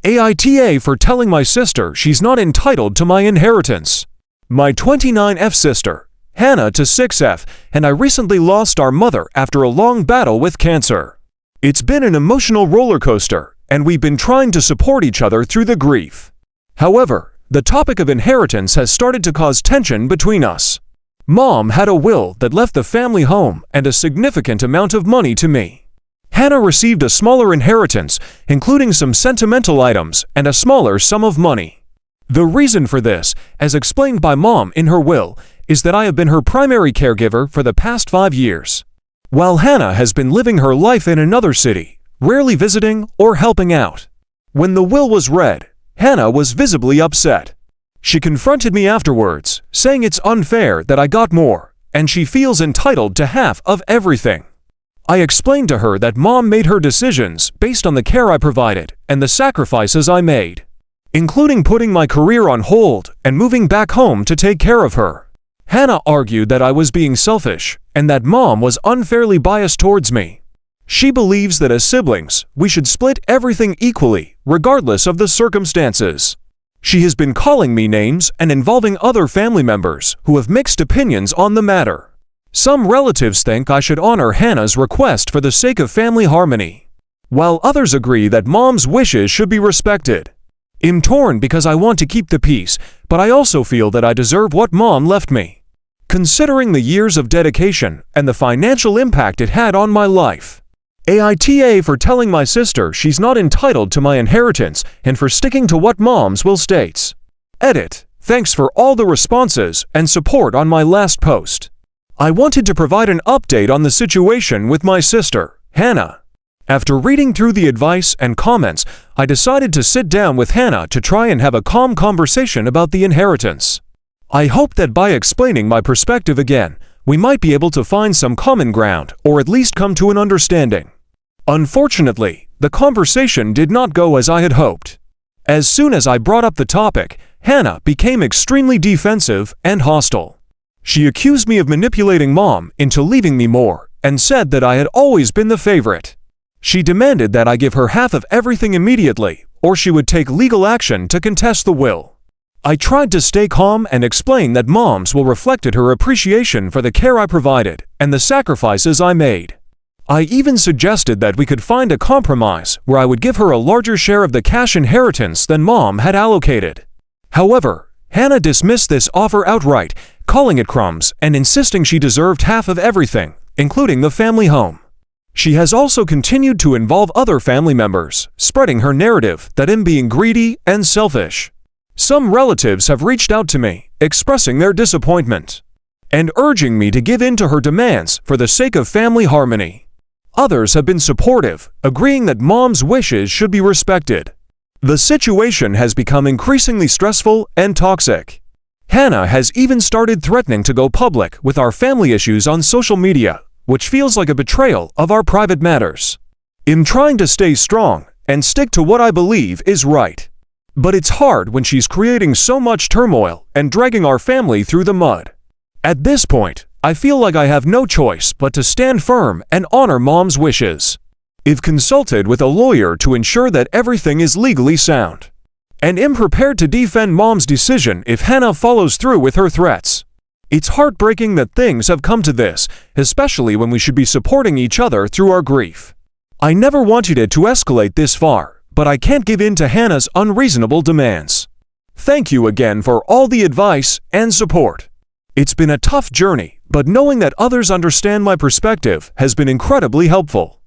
AITA for telling my sister she's not entitled to my inheritance. My 29F sister, Hannah to 6F, and I recently lost our mother after a long battle with cancer. It's been an emotional roller coaster, and we've been trying to support each other through the grief. However, the topic of inheritance has started to cause tension between us. Mom had a will that left the family home and a significant amount of money to me. Hannah received a smaller inheritance, including some sentimental items and a smaller sum of money. The reason for this, as explained by Mom in her will, is that I have been her primary caregiver for the past 5 years, while Hannah has been living her life in another city, rarely visiting or helping out. When the will was read, Hannah was visibly upset. She confronted me afterwards, saying it's unfair that I got more, and she feels entitled to half of everything. I explained to her that Mom made her decisions based on the care I provided and the sacrifices I made, including putting my career on hold and moving back home to take care of her. Hannah argued that I was being selfish and that Mom was unfairly biased towards me. She believes that as siblings, we should split everything equally, regardless of the circumstances. She has been calling me names and involving other family members who have mixed opinions on the matter. Some relatives think I should honor Hannah's request for the sake of family harmony, while others agree that Mom's wishes should be respected. I'm torn because I want to keep the peace, but I also feel that I deserve what Mom left me, considering the years of dedication and the financial impact it had on my life. AITA for telling my sister she's not entitled to my inheritance and for sticking to what Mom's will states. Edit. Thanks for all the responses and support on my last post. I wanted to provide an update on the situation with my sister, Hannah. After reading through the advice and comments, I decided to sit down with Hannah to try and have a calm conversation about the inheritance. I hope that by explaining my perspective again, we might be able to find some common ground or at least come to an understanding. Unfortunately, the conversation did not go as I had hoped. As soon as I brought up the topic, Hannah became extremely defensive and hostile. She accused me of manipulating Mom into leaving me more and said that I had always been the favorite. She demanded that I give her half of everything immediately, or she would take legal action to contest the will. I tried to stay calm and explain that Mom's will reflected her appreciation for the care I provided and the sacrifices I made. I even suggested that we could find a compromise where I would give her a larger share of the cash inheritance than Mom had allocated. However, Hannah dismissed this offer outright, calling it crumbs and insisting she deserved half of everything, including the family home. She has also continued to involve other family members, spreading her narrative that I'm being greedy and selfish. Some relatives have reached out to me, expressing their disappointment and urging me to give in to her demands for the sake of family harmony. Others have been supportive, agreeing that Mom's wishes should be respected. The situation has become increasingly stressful and toxic. Hannah has even started threatening to go public with our family issues on social media, which feels like a betrayal of our private matters. I'm trying to stay strong and stick to what I believe is right. But it's hard when she's creating so much turmoil and dragging our family through the mud. At this point, I feel like I have no choice but to stand firm and honor Mom's wishes. I've consulted with a lawyer to ensure that everything is legally sound, and am prepared to defend Mom's decision if Hannah follows through with her threats. It's heartbreaking that things have come to this, especially when we should be supporting each other through our grief. I never wanted it to escalate this far, but I can't give in to Hannah's unreasonable demands. Thank you again for all the advice and support. It's been a tough journey, but knowing that others understand my perspective has been incredibly helpful.